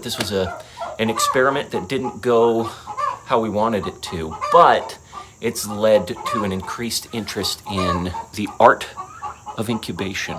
This was an experiment that didn't go how we wanted it to, but it's led to an increased interest in the art of incubation.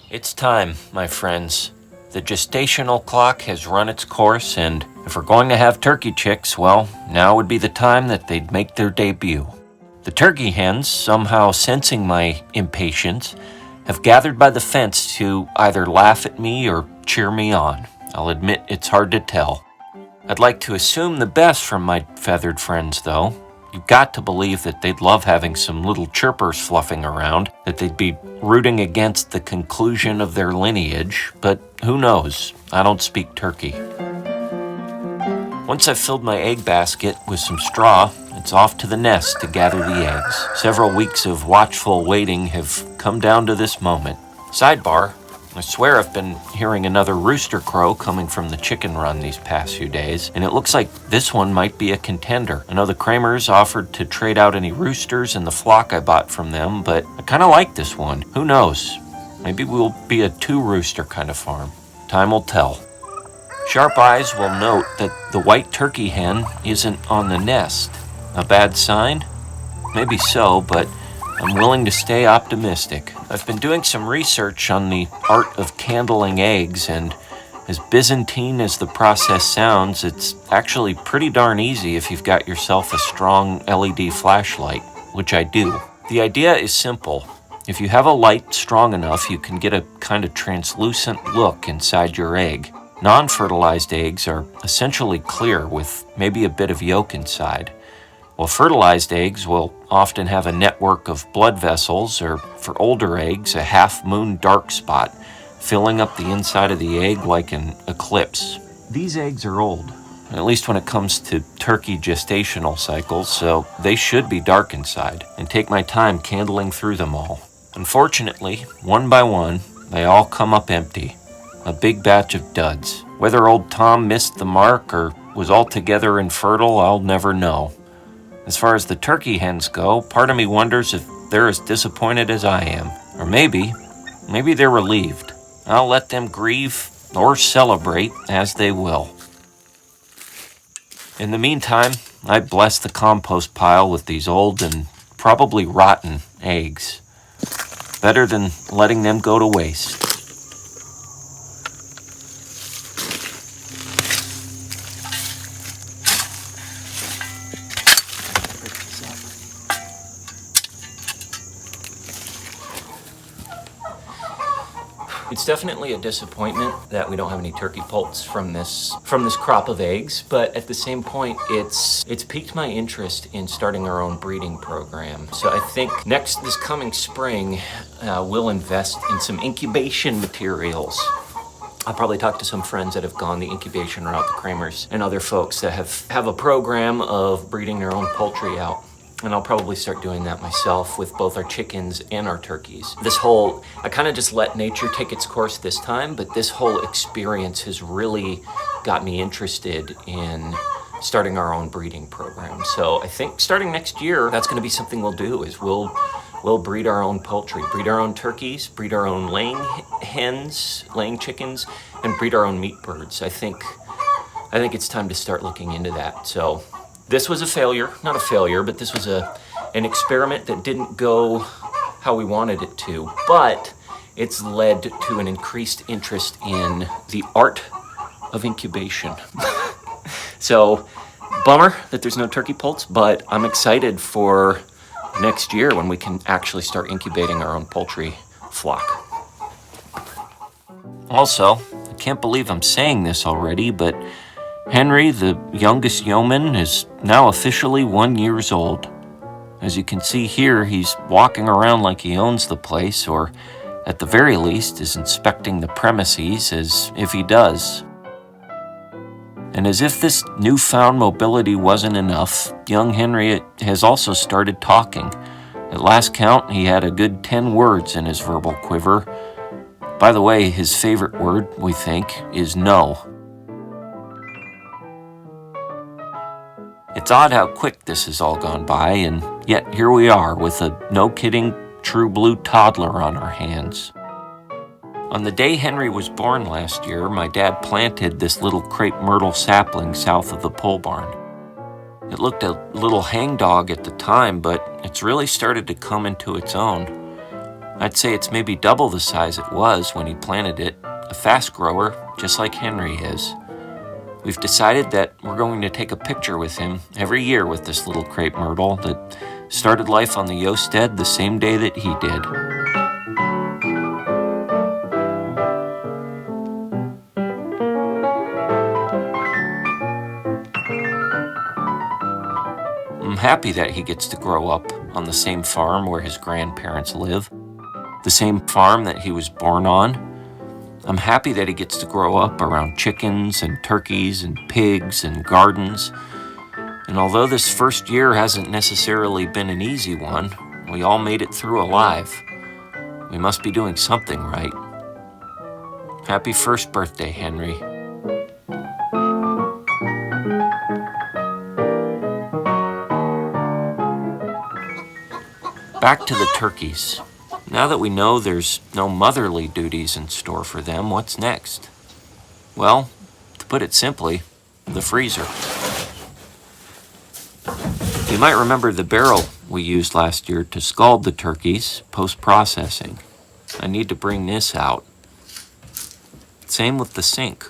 It's time, my friends. The gestational clock has run its course, and if we're going to have turkey chicks, well, now would be the time that they'd make their debut. The turkey hens, somehow sensing my impatience, have gathered by the fence to either laugh at me or cheer me on. I'll admit it's hard to tell. I'd like to assume the best from my feathered friends, though. You've got to believe that they'd love having some little chirpers fluffing around, that they'd be rooting against the conclusion of their lineage, but who knows? I don't speak turkey. Once I've filled my egg basket with some straw, it's off to the nest to gather the eggs. Several weeks of watchful waiting have come down to this moment. Sidebar, I swear I've been hearing another rooster crow coming from the chicken run these past few days, and it looks like this one might be a contender. I know the Kramers offered to trade out any roosters in the flock I bought from them, but I kind of like this one. Who knows? Maybe we'll be a two-rooster kind of farm. Time will tell. Sharp eyes will note that the white turkey hen isn't on the nest. A bad sign? Maybe so, but I'm willing to stay optimistic. I've been doing some research on the art of candling eggs, and as Byzantine as the process sounds, it's actually pretty darn easy if you've got yourself a strong LED flashlight, which I do. The idea is simple. If you have a light strong enough, you can get a kind of translucent look inside your egg. Non-fertilized eggs are essentially clear with maybe a bit of yolk inside, while fertilized eggs will often have a network of blood vessels, or for older eggs, a half-moon dark spot, filling up the inside of the egg like an eclipse. These eggs are old, at least when it comes to turkey gestational cycles, so they should be dark inside, and take my time candling through them all. Unfortunately, one by one, they all come up empty. A big batch of duds. Whether old Tom missed the mark or was altogether infertile, I'll never know. As far as the turkey hens go, part of me wonders if they're as disappointed as I am. Or maybe they're relieved. I'll let them grieve or celebrate as they will. In the meantime, I bless the compost pile with these old and probably rotten eggs. Better than letting them go to waste. It's definitely a disappointment that we don't have any turkey poults from this crop of eggs, but at the same point, it's piqued my interest in starting our own breeding program. So I think this coming spring, we'll invest in some incubation materials. I'll probably talk to some friends that have gone the incubation route, the Kramers, and other folks that have a program of breeding their own poultry out. And I'll probably start doing that myself with both our chickens and our turkeys. I kind of just let nature take its course this time, but this whole experience has really got me interested in starting our own breeding program. So I think starting next year, that's going to be something we'll do, is we'll breed our own poultry, breed our own turkeys, breed our own laying hens, laying chickens, and breed our own meat birds. I think it's time to start looking into that. So this was a failure, not a failure, but this was an experiment that didn't go how we wanted it to, but it's led to an increased interest in the art of incubation. So, bummer that there's no turkey poults, but I'm excited for next year when we can actually start incubating our own poultry flock. Also, I can't believe I'm saying this already, but Henry, the youngest yeoman, is now officially 1 year old. As you can see here, he's walking around like he owns the place, or at the very least is inspecting the premises as if he does. And as if this newfound mobility wasn't enough, young Henry has also started talking. At last count, he had a good 10 words in his verbal quiver. By the way, his favorite word, we think, is no. At It's odd how quick this has all gone by, and yet here we are with a no-kidding true blue toddler on our hands. On the day Henry was born last year, my dad planted this little crepe myrtle sapling south of the pole barn. It looked a little hangdog at the time, but it's really started to come into its own. I'd say it's maybe double the size it was when he planted it, a fast grower, just like Henry is. We've decided that we're going to take a picture with him every year with this little crepe myrtle that started life on the Yosted the same day that he did. I'm happy that he gets to grow up on the same farm where his grandparents live, the same farm that he was born on. I'm happy that he gets to grow up around chickens and turkeys and pigs and gardens. And although this first year hasn't necessarily been an easy one, we all made it through alive. We must be doing something right. Happy first birthday, Henry. Back to the turkeys. Now that we know there's no motherly duties in store for them, what's next? Well, to put it simply, the freezer. You might remember the barrel we used last year to scald the turkeys post-processing. I need to bring this out. Same with the sink.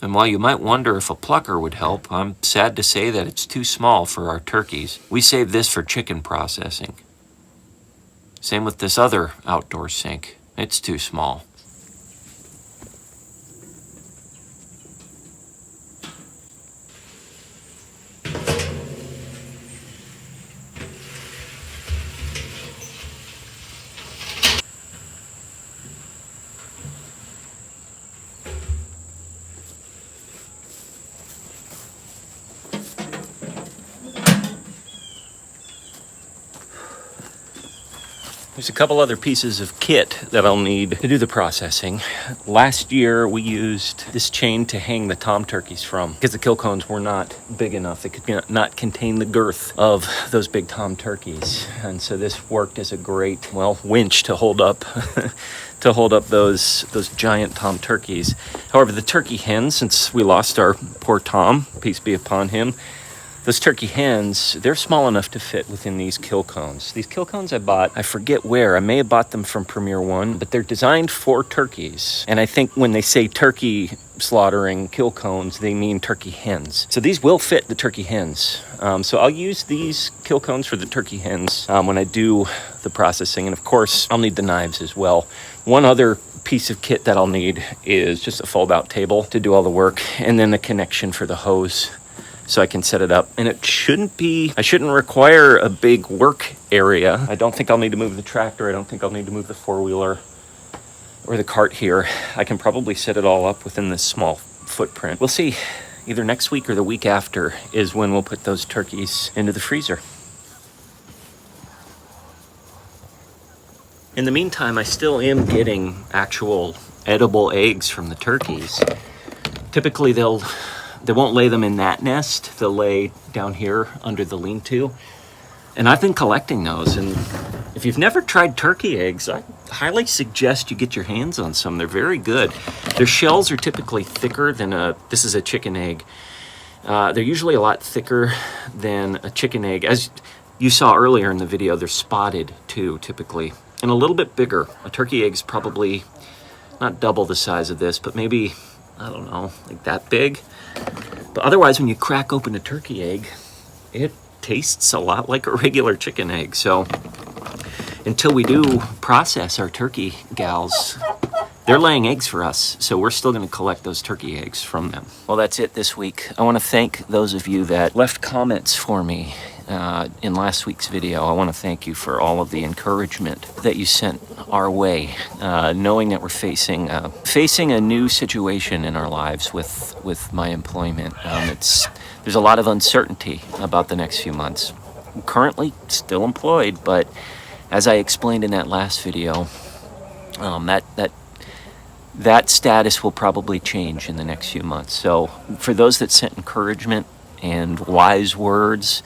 And while you might wonder if a plucker would help, I'm sad to say that it's too small for our turkeys. We save this for chicken processing. Same with this other outdoor sink. It's too small. There's a couple other pieces of kit that I'll need to do the processing. Last year, we used this chain to hang the tom turkeys from because the kill cones were not big enough. They could not contain the girth of those big tom turkeys. And so this worked as a great, winch to hold up those giant tom turkeys. However, the turkey hens, since we lost our poor Tom, peace be upon him, those turkey hens, they're small enough to fit within these kill cones. These kill cones I bought, I forget where. I may have bought them from Premier One, but they're designed for turkeys. And I think when they say turkey slaughtering kill cones, they mean turkey hens. So these will fit the turkey hens. So I'll use these kill cones for the turkey hens when I do the processing. And of course, I'll need the knives as well. One other piece of kit that I'll need is just a fold-out table to do all the work, and then the connection for the hose, so I can set it up. And I shouldn't require a big work area. I don't think I'll need to move the tractor. I don't think I'll need to move the four-wheeler or the cart here. I can probably set it all up within this small footprint. We'll see. Either next week or the week after is when we'll put those turkeys into the freezer. In the meantime, I still am getting actual edible eggs from the turkeys. Typically, they won't lay them in that nest. They'll lay down here under the lean-to. And I've been collecting those. And if you've never tried turkey eggs, I highly suggest you get your hands on some. They're very good. Their shells are typically thicker than this is a chicken egg. They're usually a lot thicker than a chicken egg. As you saw earlier in the video, they're spotted too, typically. And a little bit bigger. A turkey egg's probably not double the size of this, but maybe, I don't know, like that big. But otherwise, when you crack open a turkey egg, it tastes a lot like a regular chicken egg. So until we do process our turkey gals, they're laying eggs for us. So we're still going to collect those turkey eggs from them. Well, that's it this week. I want to thank those of you that left comments for me in last week's video. I want to thank you for all of the encouragement that you sent our way, knowing that we're facing a new situation in our lives with my employment. There's a lot of uncertainty about the next few months. I'm currently still employed, but as I explained in that last video, that status will probably change in the next few months. So for those that sent encouragement and wise words.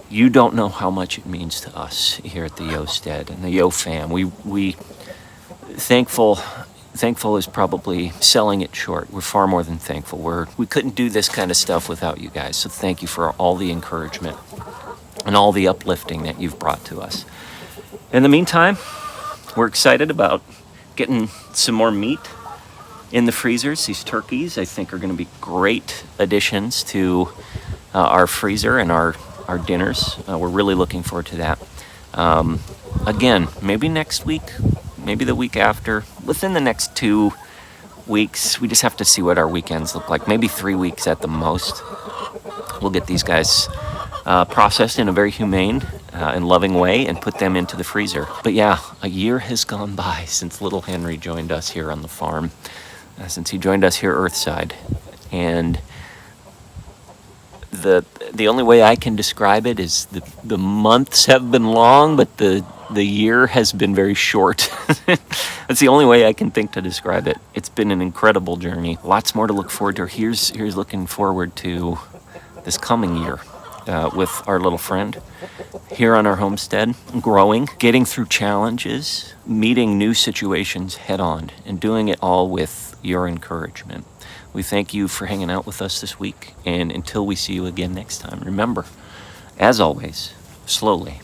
You don't know how much it means to us here at the Yosted and the Yo fam. We thankful is probably selling it short. We're far more than thankful. We couldn't do this kind of stuff without you guys. So thank you for all the encouragement and all the uplifting that you've brought to us. In the meantime, we're excited about getting some more meat in the freezers. These turkeys, I think, are going to be great additions to our freezer and our dinners. We're really looking forward to that. Again, maybe next week, maybe the week after, within the next 2 weeks. We just have to see what our weekends look like. Maybe 3 weeks at the most. We'll get these guys processed in a very humane and loving way and put them into the freezer. But yeah, a year has gone by since little Henry joined us here on the farm, since he joined us here Earthside. And the only way I can describe it is the months have been long, but the year has been very short. That's the only way I can think to describe it. It's been an incredible journey. Lots more to look forward to. Here's looking forward to this coming year with our little friend here on our homestead, growing, getting through challenges, meeting new situations head on, and doing it all with your encouragement. We thank you for hanging out with us this week, and until we see you again next time, remember, as always, slowly.